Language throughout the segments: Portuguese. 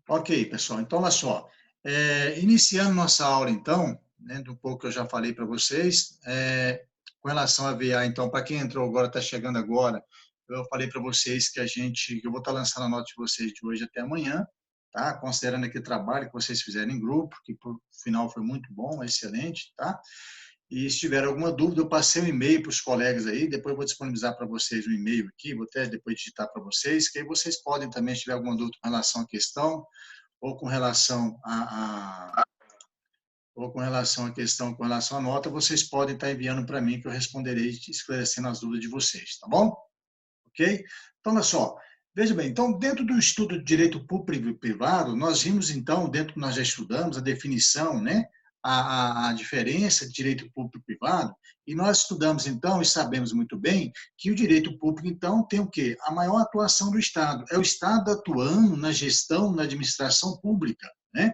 Ok, pessoal. Então, olha só. Iniciando nossa aula, então, né, do pouco que eu já falei para vocês, com relação à VA, então, para quem entrou agora, está chegando agora, eu falei para vocês que eu vou estar lançando a nota de vocês de hoje até amanhã, tá? Considerando aqui o trabalho que vocês fizeram em grupo, que por final foi muito bom, excelente, tá? E se tiver alguma dúvida, eu passei um e-mail para os colegas aí, depois eu vou disponibilizar para vocês um e-mail aqui, vou até depois digitar para vocês, que aí vocês podem também, se tiver alguma dúvida com relação à questão, ou com relação ou com relação à questão, com relação à nota, vocês podem estar enviando para mim, que eu responderei esclarecendo as dúvidas de vocês, tá bom? Ok? Então, olha só. Veja bem, então, dentro do estudo de direito público e privado, nós vimos, então, dentro que nós já estudamos, a definição, né? A diferença de direito público e privado, e nós estudamos, então, e sabemos muito bem que o direito público, então, tem o quê? A maior atuação do Estado. É o Estado atuando na gestão, na administração pública, né?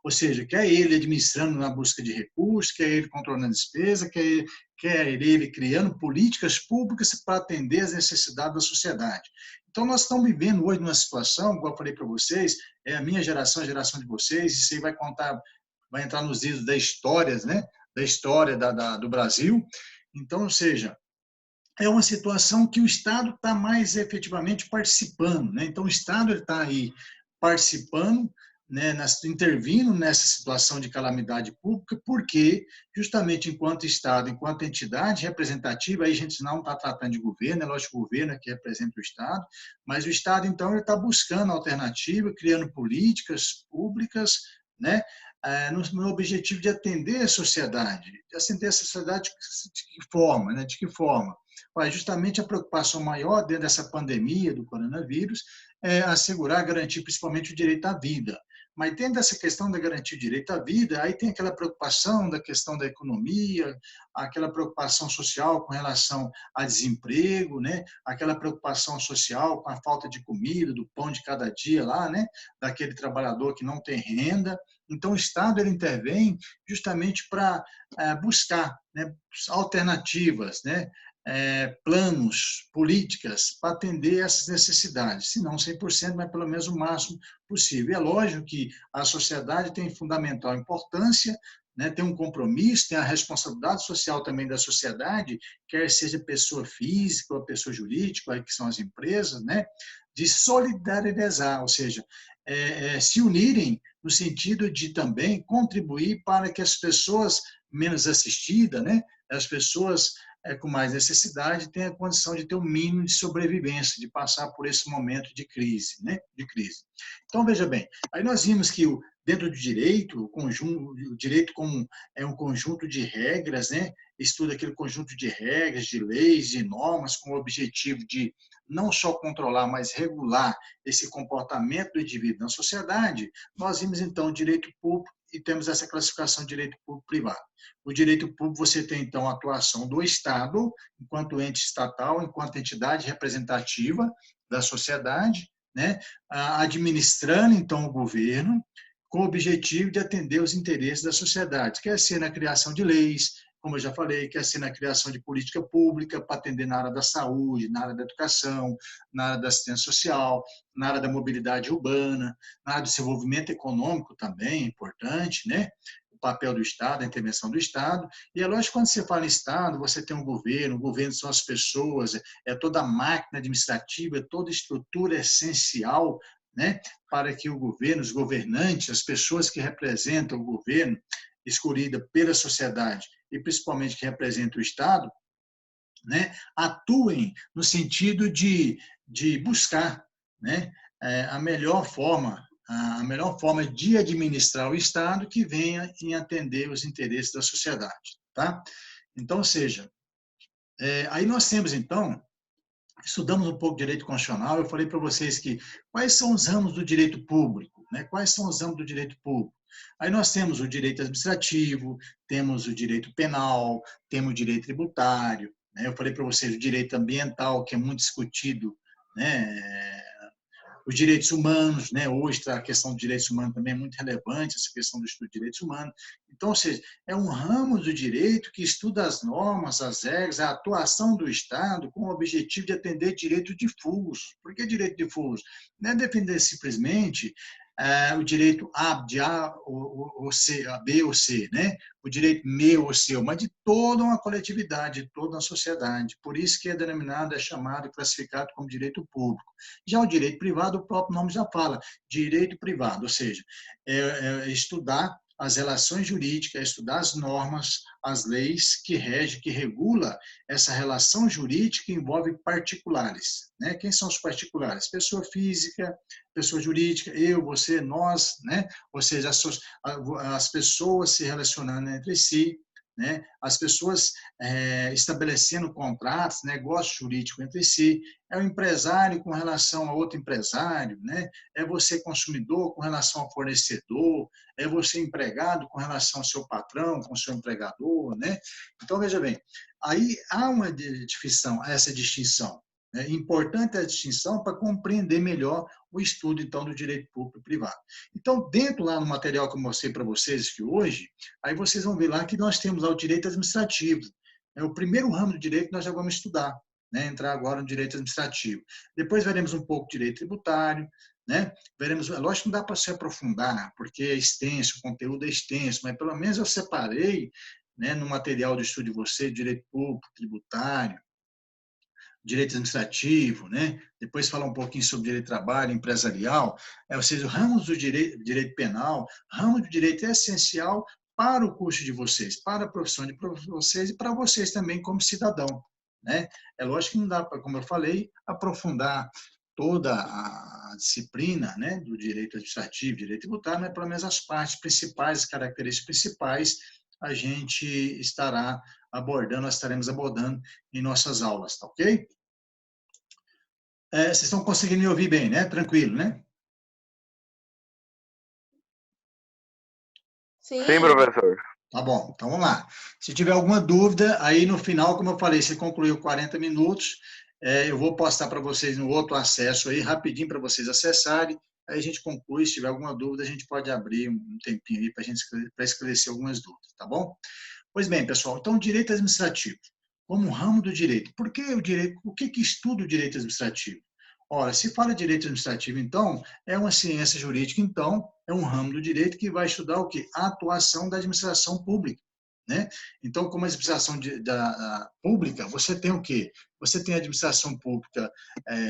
Ou seja, quer ele administrando na busca de recursos, quer ele controlando a despesa, quer ele criando políticas públicas para atender às necessidades da sociedade. Então, nós estamos vivendo hoje numa situação, como eu falei para vocês, é a minha geração, a geração de vocês, isso aí vai contar, vai entrar nos livros da história, né? Da história do Brasil. Então, ou seja, é uma situação que o Estado está mais efetivamente participando, né? Então, o Estado está aí participando, né, intervindo nessa situação de calamidade pública, porque, justamente enquanto Estado, enquanto entidade representativa, aí a gente não está tratando de governo, é lógico que o governo é que representa o Estado, mas o Estado, então, ele está buscando alternativa, criando políticas públicas, né, no objetivo de atender a sociedade. De atender a sociedade de que forma? Né? De que forma? Justamente a preocupação maior dentro dessa pandemia do coronavírus é assegurar, garantir principalmente o direito à vida. Mas dentro dessa questão da garantia do direito à vida, aí tem aquela preocupação da questão da economia, aquela preocupação social com relação a desemprego, né? Aquela preocupação social com a falta de comida, do pão de cada dia lá, né? Daquele trabalhador que não tem renda. Então, o Estado ele intervém justamente para buscar, né, alternativas, né, planos, políticas para atender essas necessidades, se não 100%, mas pelo menos o máximo possível. E é lógico que a sociedade tem fundamental importância, né, tem um compromisso, tem a responsabilidade social também da sociedade, quer seja pessoa física ou pessoa jurídica, que são as empresas, né, de solidarizar, ou seja, se unirem no sentido de também contribuir para que as pessoas menos assistidas, né, as pessoas com mais necessidade tenham a condição de ter um mínimo de sobrevivência, de passar por esse momento de crise, né, de crise. Então, veja bem, aí nós vimos que dentro do direito, o direito como é um conjunto de regras, né, estuda aquele conjunto de regras, de leis, de normas, com o objetivo de não só controlar, mas regular esse comportamento do indivíduo na sociedade. Nós vimos, então, o direito público e temos essa classificação de direito público-privado. O direito público, você tem, então, a atuação do Estado, enquanto ente estatal, enquanto entidade representativa da sociedade, né, administrando, então, o governo, com o objetivo de atender os interesses da sociedade, quer ser na criação de leis, como eu já falei, quer ser na criação de política pública para atender na área da saúde, na área da educação, na área da assistência social, na área da mobilidade urbana, na área do desenvolvimento econômico também, é importante, né? O papel do Estado, a intervenção do Estado. E é lógico que quando você fala em Estado, você tem um governo, o governo são as pessoas, é toda a máquina administrativa, é toda a estrutura essencial, né, para que o governo, os governantes, as pessoas que representam o governo, escolhida pela sociedade e principalmente que representa o Estado, né, atuem no sentido de buscar, né, a melhor forma de administrar o Estado que venha em atender os interesses da sociedade, tá? Então, ou seja, aí nós temos, então, estudamos um pouco de direito constitucional, eu falei para vocês que quais são os ramos do direito público, né? Quais são os ramos do direito público? Aí nós temos o direito administrativo, temos o direito penal, temos o direito tributário, né? Eu falei para vocês o direito ambiental, que é muito discutido, né? Os direitos humanos, né? Hoje a questão dos direitos humanos também é muito relevante, essa questão do estudo de direitos humanos. Então, ou seja, é um ramo do direito que estuda as normas, as regras, a atuação do Estado com o objetivo de atender direito difuso. Por que direito difuso? Não é defender simplesmente o direito A, de A ou C, a B ou C, né? O direito meu ou seu, mas de toda uma coletividade, de toda uma sociedade. Por isso que é denominado, é chamado, classificado como direito público. Já o direito privado, o próprio nome já fala, direito privado, ou seja, é estudar as relações jurídicas, é estudar as normas, as leis que regem, que regula essa relação jurídica que envolve particulares, né? Quem são os particulares? Pessoa física, pessoa jurídica, eu, você, nós, né? Ou seja, as pessoas se relacionando entre si, né? As pessoas estabelecendo contratos, negócio jurídico entre si, é o empresário com relação a outro empresário, né? É você consumidor com relação ao fornecedor, é você empregado com relação ao seu patrão, com o seu empregador, né? Então, veja bem, aí há uma distinção, essa distinção. É importante a distinção para compreender melhor o estudo, então, do direito público e privado. Então, dentro lá no material que eu mostrei para vocês que hoje, aí vocês vão ver lá que nós temos lá o direito administrativo. É o primeiro ramo do direito que nós já vamos estudar, né? Entrar agora no direito administrativo. Depois veremos um pouco de direito tributário, né? Veremos, lógico que não dá para se aprofundar, porque é extenso, o conteúdo é extenso, mas pelo menos eu separei, né, no material de estudo de você, direito público, tributário, direito administrativo, né? Depois falar um pouquinho sobre direito do trabalho, empresarial, ou seja, ramos do direito penal, ramo do direito é essencial para o curso de vocês, para a profissão de vocês e para vocês também como cidadão, né? É lógico que não dá para, como eu falei, aprofundar toda a disciplina, né, do direito administrativo, direito tributário, mas pelo menos as partes principais, as características principais, a gente estará abordando, nós estaremos abordando em nossas aulas, tá ok? Vocês estão conseguindo me ouvir bem, né? Tranquilo, né? Sim, professor. Tá bom, então vamos lá. Se tiver alguma dúvida, aí no final, como eu falei, você concluiu 40 minutos, eu vou postar para vocês no outro acesso aí, rapidinho para vocês acessarem, aí a gente conclui, se tiver alguma dúvida, a gente pode abrir um tempinho aí para a gente esclarecer algumas dúvidas, tá bom? Pois bem, pessoal, então direito administrativo, como ramo do direito. Por que o direito? O que estuda o direito administrativo? Ora, se fala direito administrativo, então, é uma ciência jurídica, então, é um ramo do direito que vai estudar o quê? A atuação da administração pública, né? Então, como a administração pública, você tem o quê? Você tem a administração pública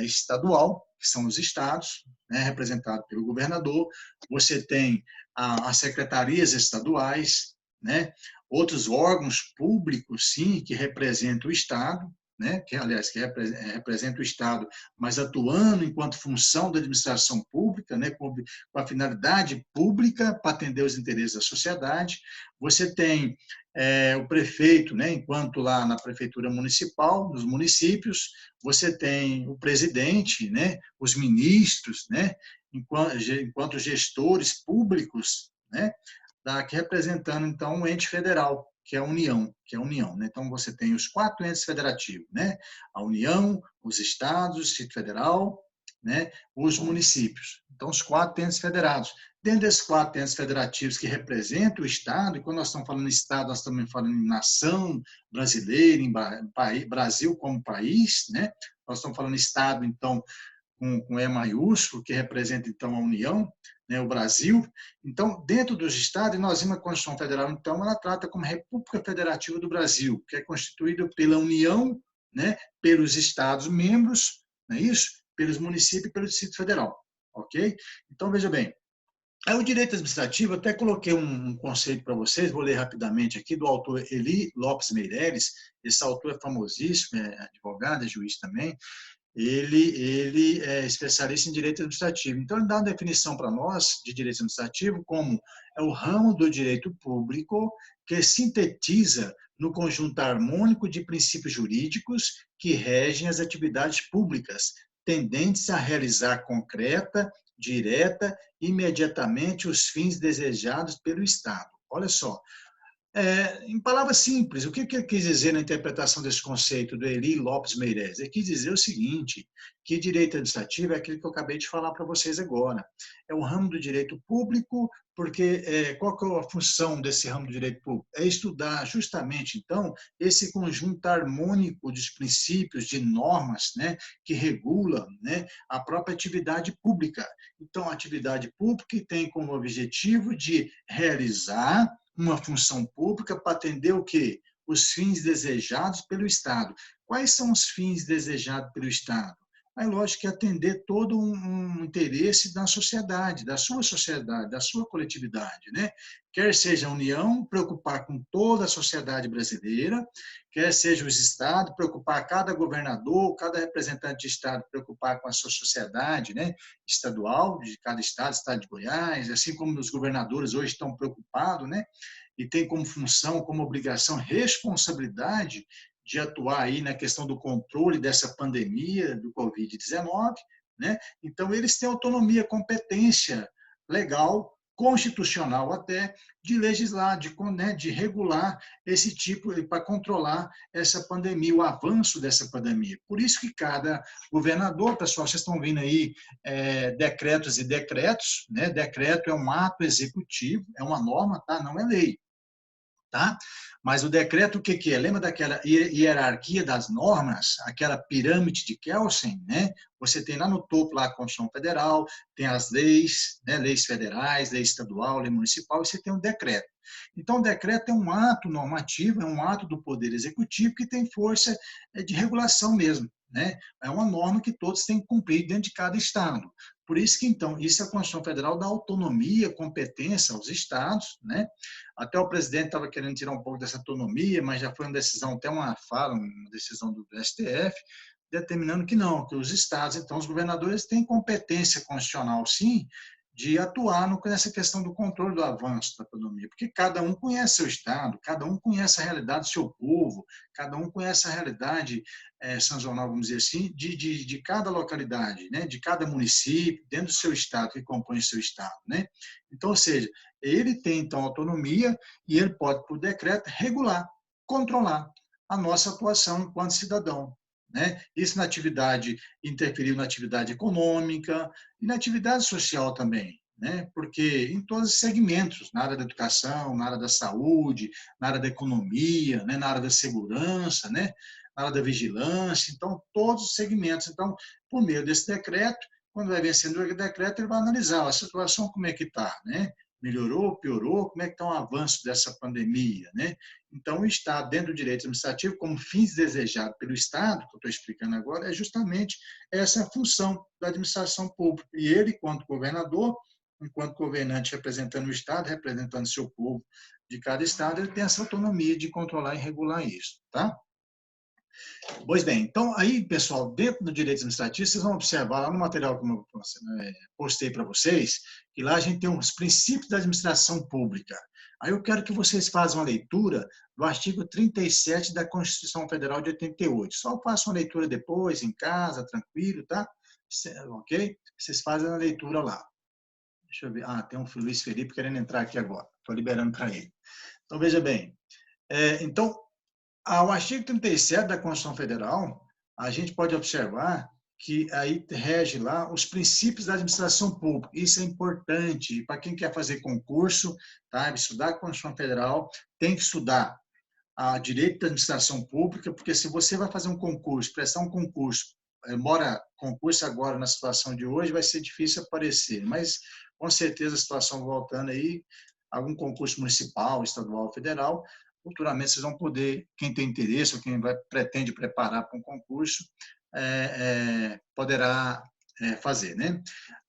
estadual, que são os estados, né, representado pelo governador, você tem as secretarias estaduais, né? Outros órgãos públicos, sim, que representam o Estado, né? Que, aliás, que representa o Estado, mas atuando enquanto função da administração pública, né? Com a finalidade pública para atender os interesses da sociedade. Você tem o prefeito, né? Enquanto lá na prefeitura municipal, nos municípios, você tem o presidente, né? Os ministros, né? Enquanto gestores públicos, né? Aqui representando, então, um ente federal, que é a União, né? Então, você tem os 4 entes federativos, né? A União, os estados, o Distrito Federal, né? Os municípios. Então, os 4 entes federados. Dentro desses 4 entes federativos que representam o Estado, e quando nós estamos falando em Estado, nós estamos falando em nação brasileira, em Brasil como país, né? Nós estamos falando em Estado, então, com E maiúsculo, que representa, então, a União, né, o Brasil. Então, dentro dos estados, nós vimos a Constituição Federal, então, ela trata como República Federativa do Brasil, que é constituída pela União, né, pelos estados membros, não é isso? Pelos municípios e pelo Distrito Federal, ok? Então, veja bem, aí o direito administrativo, até coloquei um conceito para vocês, vou ler rapidamente aqui, do autor Eli Lopes Meireles. Esse autor é famosíssimo, é advogado, é juiz também. Ele é especialista em direito administrativo. Então, ele dá uma definição para nós de direito administrativo como é o ramo do direito público que sintetiza no conjunto harmônico de princípios jurídicos que regem as atividades públicas, tendentes a realizar concreta, direta, imediatamente os fins desejados pelo Estado. Olha só, Em palavras simples, o que ele quis dizer na interpretação desse conceito do Eli Lopes Meirelles? Ele quis dizer o seguinte, que direito administrativo é aquilo que eu acabei de falar para vocês agora. É o ramo do direito público, porque qual que é a função desse ramo do direito público? É estudar justamente, então, esse conjunto harmônico de princípios, de normas, né, que regula, né, a própria atividade pública. Então, a atividade pública tem como objetivo de realizar uma função pública para atender o quê? Os fins desejados pelo Estado. Quais são os fins desejados pelo Estado? É lógico que atender todo um interesse da sociedade, da sua coletividade, né? Quer seja a União, preocupar com toda a sociedade brasileira, quer seja os estados, preocupar cada governador, cada representante de estado, preocupar com a sua sociedade, né? Estadual, de cada estado, estado de Goiás, assim como os governadores hoje estão preocupados, né? E tem como função, como obrigação, responsabilidade de atuar aí na questão do controle dessa pandemia do Covid-19, né? Então, eles têm autonomia, competência legal, constitucional até, de legislar, de regular esse tipo, para controlar essa pandemia, o avanço dessa pandemia. Por isso que cada governador, pessoal, vocês estão vendo aí decretos e decretos, né? Decreto é um ato executivo, é uma norma, tá? Não é lei. Tá? Mas o decreto, o que que é? Lembra daquela hierarquia das normas, aquela pirâmide de Kelsen, né? Você tem lá no topo lá a Constituição Federal, tem as leis, né? Leis federais, lei estadual, lei municipal, e você tem um decreto. Então, o decreto é um ato normativo, é um ato do Poder Executivo que tem força de regulação mesmo, né? É uma norma que todos têm que cumprir dentro de cada estado. Por isso que, então, isso a Constituição Federal dá autonomia, competência aos estados, né? Até o presidente estava querendo tirar um pouco dessa autonomia, mas já foi uma decisão, até uma fala, uma decisão do STF, determinando que não, que os estados, então, os governadores têm competência constitucional, sim, de atuar nessa questão do controle do avanço da pandemia, porque cada um conhece seu estado, cada um conhece a realidade do seu povo, cada um conhece a realidade sazonal, vamos dizer assim, de cada localidade, né, de cada município, dentro do seu estado, que compõe o seu estado, né? Então, ou seja, ele tem, então, autonomia e ele pode, por decreto, regular, controlar a nossa atuação enquanto cidadão, né? Isso na atividade, interferiu na atividade econômica e na atividade social também, né? Porque em todos os segmentos, na área da educação, na área da saúde, na área da economia, né? Na área da segurança, né? Na área da vigilância, então, todos os segmentos. Então, por meio desse decreto, quando vai vencendo o decreto, ele vai analisar a situação, como é que está, né? Melhorou, piorou, como é que está o avanço dessa pandemia, né? Então, o Estado, dentro do direito administrativo, como fins desejados pelo Estado, que eu estou explicando agora, é justamente essa função da administração pública. E ele, enquanto governador, enquanto governante representando o Estado, representando seu povo de cada Estado, ele tem essa autonomia de controlar e regular isso, tá? Pois bem, então aí, pessoal, dentro do direito administrativo, vocês vão observar lá no material que eu postei para vocês, que lá a gente tem os princípios da administração pública. Aí eu quero que vocês façam uma leitura do artigo 37 da Constituição Federal de 88. Só façam uma leitura depois, em casa, tranquilo, tá? Ok? Vocês fazem a leitura lá. Deixa eu ver. Ah, tem um Luiz Felipe querendo entrar aqui agora. Estou liberando para ele. Então, veja bem. Então, ao artigo 37 da Constituição Federal, a gente pode observar que aí rege lá os princípios da administração pública. Isso é importante para quem quer fazer concurso, tá? Estudar a Constituição Federal, tem que estudar a direito da administração pública, porque se você vai fazer um concurso, prestar um concurso, embora concurso agora na situação de hoje vai ser difícil aparecer, mas com certeza a situação voltando aí, algum concurso municipal, estadual, federal, futuramente vocês vão poder, quem tem interesse ou quem pretende preparar para um concurso, poderá fazer, né?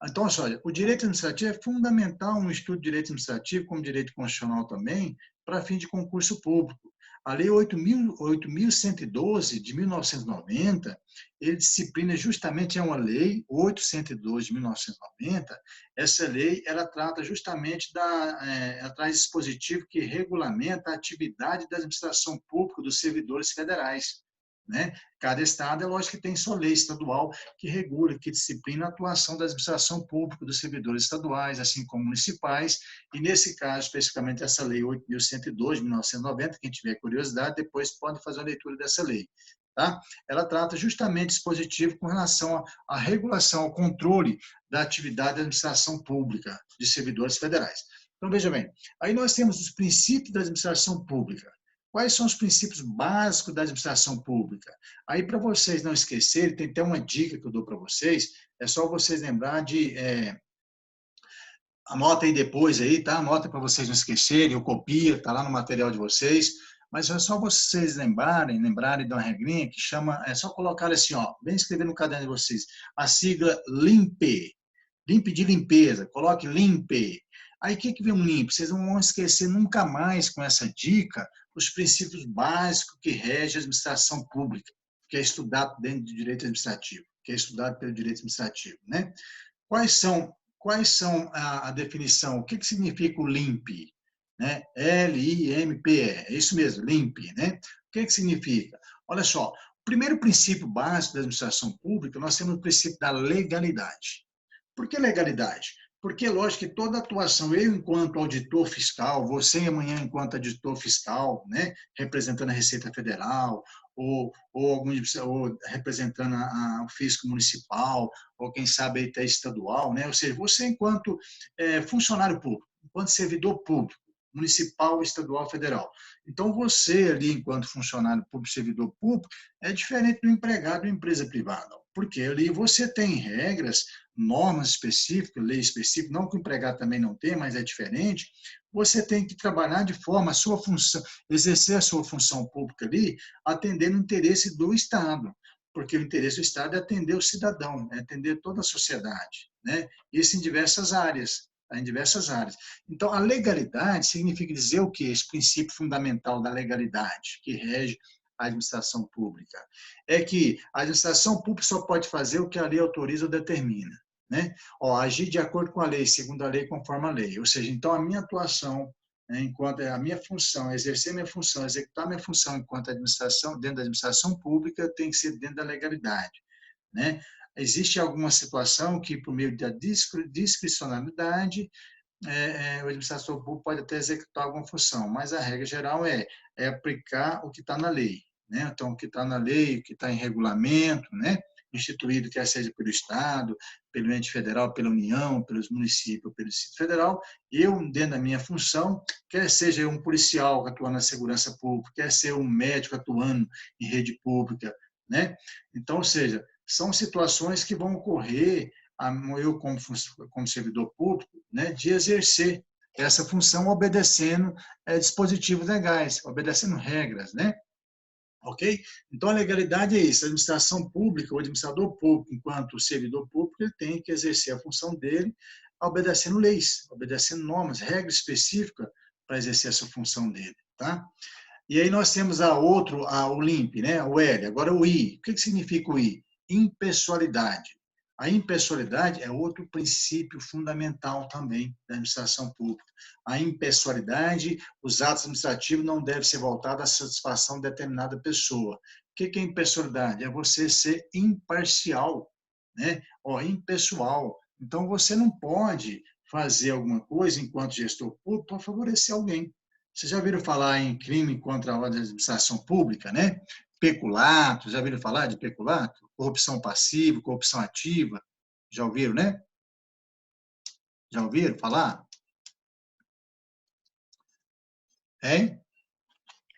Então, olha, o direito administrativo é fundamental um estudo de direito administrativo, como direito constitucional também, para fim de concurso público. A Lei 8.112, de 1990, ele disciplina justamente, é uma lei, 812 de 1990, essa lei, ela trata justamente ela traz dispositivo que regulamenta a atividade da administração pública dos servidores federais, né? Cada estado, é lógico que tem sua lei estadual que regula, que disciplina a atuação da administração pública, dos servidores estaduais, assim como municipais, e nesse caso, especificamente, essa lei 8.102, de 1990, quem tiver curiosidade, depois pode fazer a leitura dessa lei. Tá? Ela trata justamente dispositivo com relação à regulação, ao controle da atividade da administração pública de servidores federais. Então, veja bem, aí nós temos os princípios da administração pública. Quais são os princípios básicos da administração pública? Aí, para vocês não esquecerem, tem até uma dica que eu dou para vocês, é só vocês lembrar de... anota aí depois, aí, tá? Anota para vocês não esquecerem, ou copia, está lá no material de vocês, mas é só vocês lembrarem de uma regrinha que chama, é só colocar assim, ó, bem escrever no caderno de vocês, a sigla LIMPE, LIMPE de limpeza, coloque LIMPE. Aí o que vem um LIMPE? Vocês não vão esquecer nunca mais com essa dica os princípios básicos que regem a administração pública, que é estudado dentro do direito administrativo, que é estudado pelo direito administrativo, né? Quais são a definição? O que significa o LIMPE? Né? L-I-M-P-E, é isso mesmo, LIMPE. Né? O que significa? Olha só, o primeiro princípio básico da administração pública, nós temos o princípio da legalidade. Por que legalidade? Porque, lógico, que toda atuação, eu enquanto auditor fiscal, você amanhã enquanto auditor fiscal, né, representando a Receita Federal, ou representando o fisco municipal, ou quem sabe até estadual, né? Ou seja, você enquanto funcionário público, enquanto servidor público, municipal, estadual, federal. Então, você ali, enquanto funcionário público, servidor público, é diferente do empregado em empresa privada, porque ali você tem regras, normas específicas, lei específica, não que o empregado também não tem, mas é diferente. Você tem que trabalhar de forma, a sua função, exercer a sua função pública ali, atendendo o interesse do Estado, porque o interesse do Estado é atender o cidadão, é atender toda a sociedade, né? Isso em diversas áreas, em diversas áreas. Então, a legalidade significa dizer o quê? Esse princípio fundamental da legalidade, que rege a administração pública. É que a administração pública só pode fazer o que a lei autoriza ou determina, né? Agir de acordo com a lei, segundo a lei, conforme a lei. Ou seja, então, a minha atuação, enquanto a minha função, exercer minha função, executar minha função enquanto administração, dentro da administração pública, tem que ser dentro da legalidade, né? Existe alguma situação que, por meio da discricionalidade, o administrador público pode até executar alguma função, mas a regra geral é aplicar o que está na lei, né? Então, o que está na lei, o que está em regulamento, né? Instituído, quer seja pelo Estado, pelo ente federal, pela União, pelos municípios, pelo Distrito Federal, eu, dentro da minha função, quer seja um policial atuando na segurança pública, quer ser um médico atuando em rede pública, né? Então, ou seja, são situações que vão ocorrer, eu como servidor público, né, de exercer essa função obedecendo dispositivos legais, obedecendo regras, né? Ok? Então, a legalidade é isso. A administração pública, o administrador público, enquanto servidor público, ele tem que exercer a função dele obedecendo leis, obedecendo normas, regras específicas para exercer essa função dele, tá? E aí nós temos o LIMP, né? O L. Agora o I. O que significa o I? Impessoalidade. A impessoalidade é outro princípio fundamental também da administração pública. A impessoalidade, os atos administrativos não devem ser voltados à satisfação de determinada pessoa. O que é impessoalidade? É você ser imparcial, né? Impessoal. Então, você não pode fazer alguma coisa enquanto gestor público para favorecer alguém. Vocês já ouviram falar em crime contra a administração pública, né? Peculato, já ouviram falar de peculato? Corrupção passiva, corrupção ativa. Já ouviram, né? Já ouviram falar? Hein?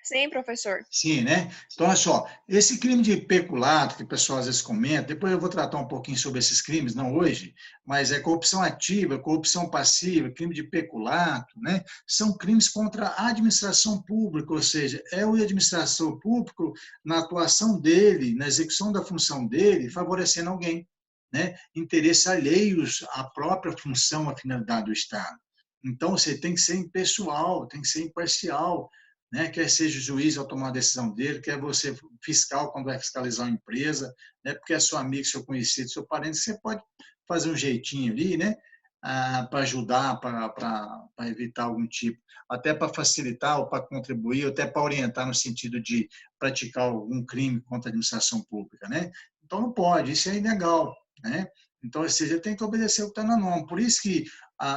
Sim, professor. Sim, né? Então, olha só, esse crime de peculato, que o pessoal às vezes comenta, depois eu vou tratar um pouquinho sobre esses crimes, não hoje, mas é corrupção ativa, corrupção passiva, crime de peculato, né? São crimes contra a administração pública, ou seja, é o administrador público na atuação dele, na execução da função dele, favorecendo alguém, né? Interesses alheios à própria função, à finalidade do Estado. Então, você tem que ser impessoal, tem que ser imparcial, né? Quer seja o juiz ao tomar a decisão dele, quer você fiscal quando vai fiscalizar uma empresa, né? Porque é seu amigo, seu conhecido, seu parente, você pode fazer um jeitinho ali, né? para ajudar, para evitar algum tipo, até para facilitar ou para contribuir, ou até para orientar no sentido de praticar algum crime contra a administração pública, né? Então não pode, isso é ilegal, né? Então, ou seja, tem que obedecer o que está na norma. Por isso que,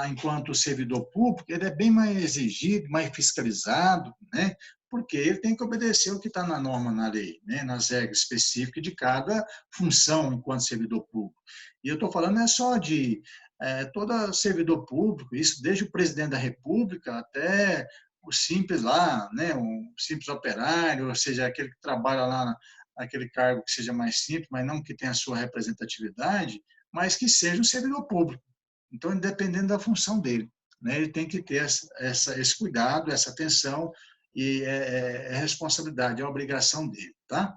enquanto servidor público, ele é bem mais exigido, mais fiscalizado, né? Porque ele tem que obedecer o que está na norma, na lei, né? Nas regras específicas de cada função enquanto servidor público. E eu estou falando não é só de todo servidor público, isso desde o presidente da República até o simples lá, né? Um simples operário, ou seja, aquele que trabalha lá naquele cargo que seja mais simples, mas não que tenha a sua representatividade, mas que seja um servidor público. Então, independente da função dele, né, ele tem que ter esse cuidado, essa atenção, e é responsabilidade, é obrigação dele, tá?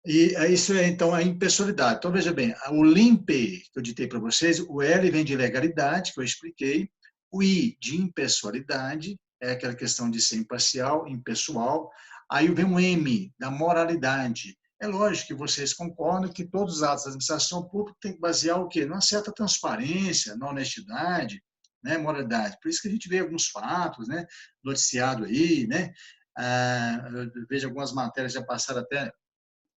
E isso é, então, a impessoalidade. Então, veja bem, o LIMPE, que eu ditei para vocês, o L vem de legalidade, que eu expliquei, o I de impessoalidade, é aquela questão de ser imparcial, impessoal, aí vem o M, da moralidade. É lógico que vocês concordam que todos os atos da administração pública têm que basear o quê? Numa certa transparência, na honestidade, né, moralidade. Por isso que a gente vê alguns fatos, né, noticiado aí, né, eu vejo algumas matérias já passaram até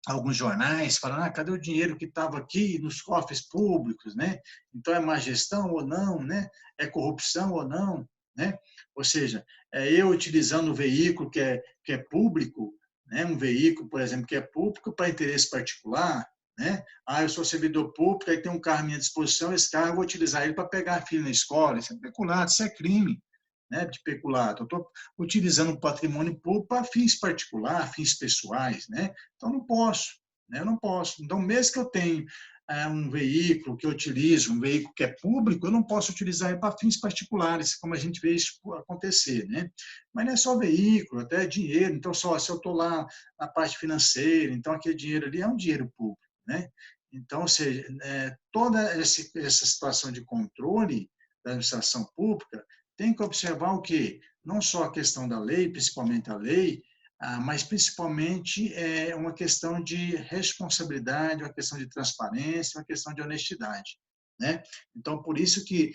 alguns jornais falando, cadê o dinheiro que estava aqui nos cofres públicos, né? Então é má gestão ou não, né? É corrupção ou não, né? Ou seja, eu utilizando o veículo que é público, né? Um veículo, por exemplo, que é público para interesse particular, né? Eu sou servidor público, aí tem um carro à minha disposição, esse carro eu vou utilizar ele para pegar a filha na escola, isso é peculato, isso é crime, né, de peculato. Eu estou utilizando o patrimônio público para fins particulares, fins pessoais, né? Então não posso, né? Eu não posso. Então, mesmo que eu tenha um veículo que eu utilizo, um veículo que é público, eu não posso utilizar ele para fins particulares, como a gente vê isso acontecer, né? Mas não é só veículo, até dinheiro. Então, só se eu estou lá na parte financeira, então aquele dinheiro ali é um dinheiro público, né? Então, ou seja, toda essa situação de controle da administração pública tem que observar o quê? Não só a questão da lei, principalmente a lei, mas principalmente uma questão de responsabilidade, uma questão de transparência, uma questão de honestidade, né? Então, por isso que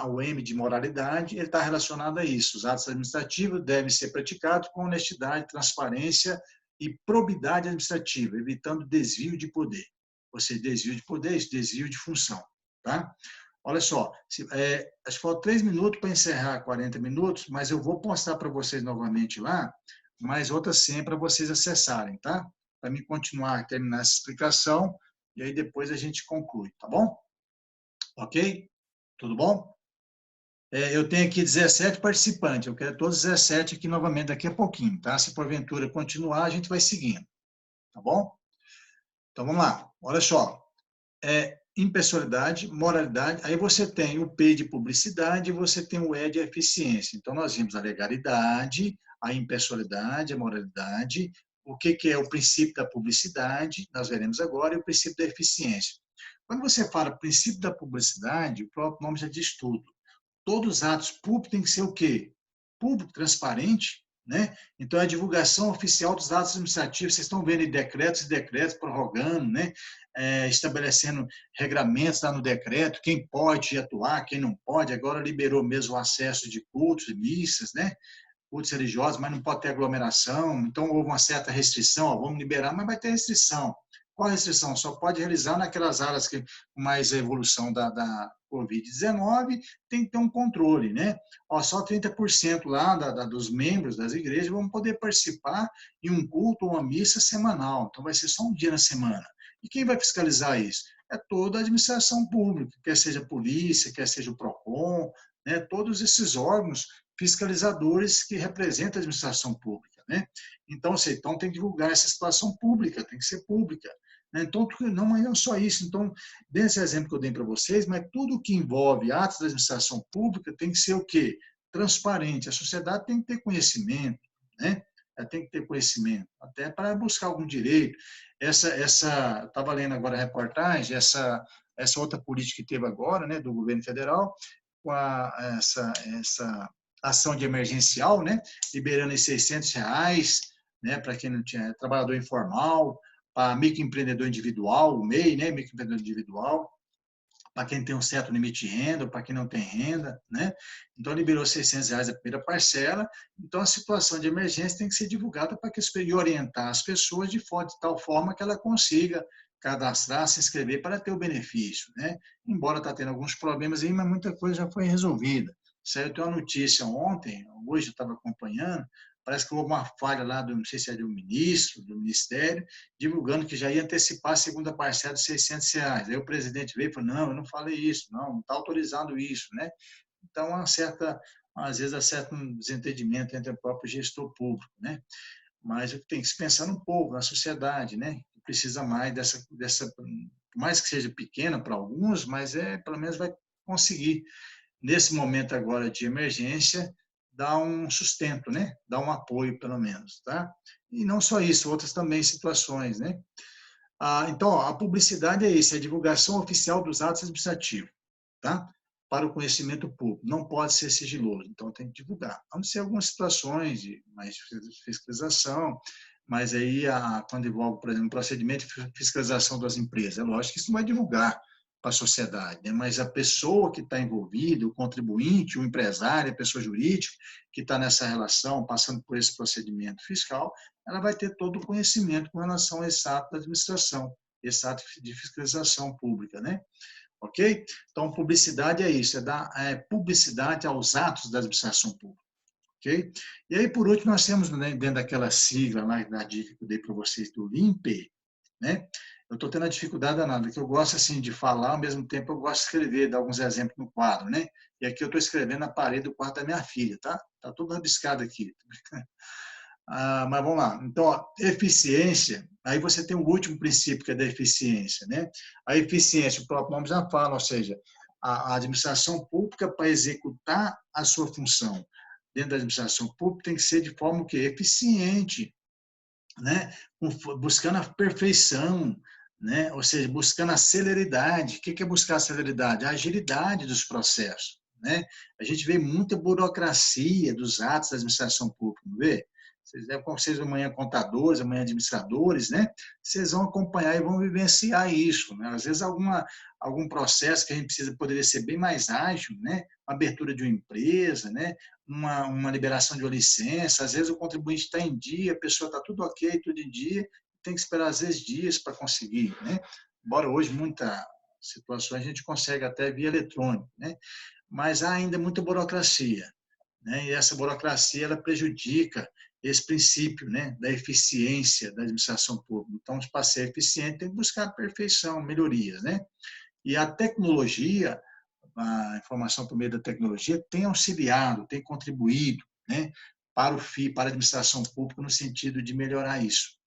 o M de moralidade ele está relacionado a isso. Os atos administrativos devem ser praticados com honestidade, transparência e probidade administrativa, evitando desvio de poder. Ou seja, desvio de poder, desvio de função, tá? Olha só, acho que faltam 3 minutos para encerrar 40 minutos, mas eu vou postar para vocês novamente lá, mais outra senha para vocês acessarem, tá? Para mim continuar, terminar essa explicação, e aí depois a gente conclui, tá bom? Ok? Tudo bom? Eu tenho aqui 17 participantes, eu quero todos 17 aqui novamente daqui a pouquinho, tá? Se porventura continuar, a gente vai seguindo, tá bom? Então vamos lá, olha só. Impessoalidade, moralidade, aí você tem o P de publicidade e você tem o E de eficiência. Então, nós vimos a legalidade, a impessoalidade, a moralidade, o que é o princípio da publicidade, nós veremos agora, e o princípio da eficiência. Quando você fala princípio da publicidade, o próprio nome já diz tudo. Todos os atos públicos têm que ser o quê? Público, transparente, né? Então, a divulgação oficial dos atos administrativos, vocês estão vendo decretos e decretos prorrogando, né? Estabelecendo regramentos lá no decreto, quem pode atuar, quem não pode. Agora liberou mesmo o acesso de cultos e missas, né? Cultos religiosos, mas não pode ter aglomeração. Então, houve uma certa restrição, vamos liberar, mas vai ter restrição. Qual a restrição? Só pode realizar naquelas áreas que mais a evolução da Covid-19 tem que ter um controle, né? Só 30% lá dos membros das igrejas vão poder participar em um culto ou uma missa semanal. Então, vai ser só um dia na semana. E quem vai fiscalizar isso? É toda a administração pública, quer seja a polícia, quer seja o PROCON, né? Todos esses órgãos fiscalizadores que representam a administração pública, né? Então, tem que divulgar essa situação pública, tem que ser pública. Então, não, mas não só isso. Então, desse exemplo que eu dei para vocês, mas tudo que envolve atos da administração pública tem que ser o quê? Transparente. A sociedade tem que ter conhecimento, né? Ela tem que ter conhecimento, até para buscar algum direito. Estava lendo agora a reportagem, essa outra política que teve agora, né, do governo federal, com essa ação de emergencial, né, liberando R$600, né, para quem não tinha trabalhador informal, para microempreendedor individual, o MEI, né, microempreendedor individual, para quem tem um certo limite de renda, ou para quem não tem renda, né? Então, liberou R$ 600 a primeira parcela. Então, a situação de emergência tem que ser divulgada para que e orientar as pessoas de tal forma que ela consiga cadastrar, se inscrever para ter o benefício, né? Embora está tendo alguns problemas aí, mas muita coisa já foi resolvida. Saiu uma notícia ontem, hoje eu estava acompanhando, parece que houve uma falha lá, não sei se é do ministro, do ministério, divulgando que já ia antecipar a segunda parcela de R$ 600. Aí o presidente veio e falou, não, eu não falei isso, não está autorizado isso, né? Então, às vezes, há certo desentendimento entre o próprio gestor público, né? Mas tem que se pensar no povo, na sociedade, né? Precisa mais por mais que seja pequena para alguns, mas pelo menos vai conseguir, nesse momento agora de emergência, dar um sustento, né? Dar um apoio, pelo menos, tá? E não só isso, outras também situações, né? Então, ó, a publicidade é isso, é a divulgação oficial dos atos administrativos, tá? Para o conhecimento público. Não pode ser sigiloso, então tem que divulgar. A não ser algumas situações de mais fiscalização, mas aí, quando envolve, por exemplo, um procedimento de fiscalização das empresas, é lógico que isso não vai divulgar para a sociedade, né? Mas a pessoa que está envolvida, o contribuinte, o empresário, a pessoa jurídica que está nessa relação, passando por esse procedimento fiscal, ela vai ter todo o conhecimento com relação a esse ato da administração, esse ato de fiscalização pública, né? Ok? Então, publicidade é isso, é dar publicidade aos atos da administração pública. Ok? E aí, por último, nós temos, né, dentro daquela sigla lá, da dica que eu dei para vocês do LIMPE, né? Eu estou tendo a dificuldade danada, que eu gosto assim de falar, ao mesmo tempo eu gosto de escrever, dar alguns exemplos no quadro, né? E aqui eu estou escrevendo na parede do quarto da minha filha, tá? Tá tudo rabiscado aqui. Mas vamos lá. Então, ó, eficiência, aí você tem o último princípio, que é da eficiência, né? A eficiência, o próprio nome já fala, ou seja, a administração pública, para executar a sua função dentro da administração pública, tem que ser de forma que eficiente, né? Buscando a perfeição, né? Ou seja, buscando a celeridade. O que é buscar a celeridade? A agilidade dos processos, né? A gente vê muita burocracia dos atos da administração pública, não vê? Vocês amanhã contadores, amanhã administradores, né? Vocês vão acompanhar e vão vivenciar isso, né? Às vezes algum processo que a gente poderia ser bem mais ágil, né? Uma abertura de uma empresa, né? Uma liberação de uma licença, às vezes o contribuinte está em dia, a pessoa está tudo ok, tudo em dia, tem que esperar às vezes dias para conseguir, né? Embora hoje muitas situações a gente consegue até via eletrônico, né? Mas há ainda muita burocracia, né? E essa burocracia ela prejudica esse princípio, né, da eficiência da administração pública. Então, para ser eficiente, tem que buscar a perfeição, melhorias, né? E a tecnologia, a informação por meio da tecnologia, tem auxiliado, tem contribuído, né, para a administração pública no sentido de melhorar isso.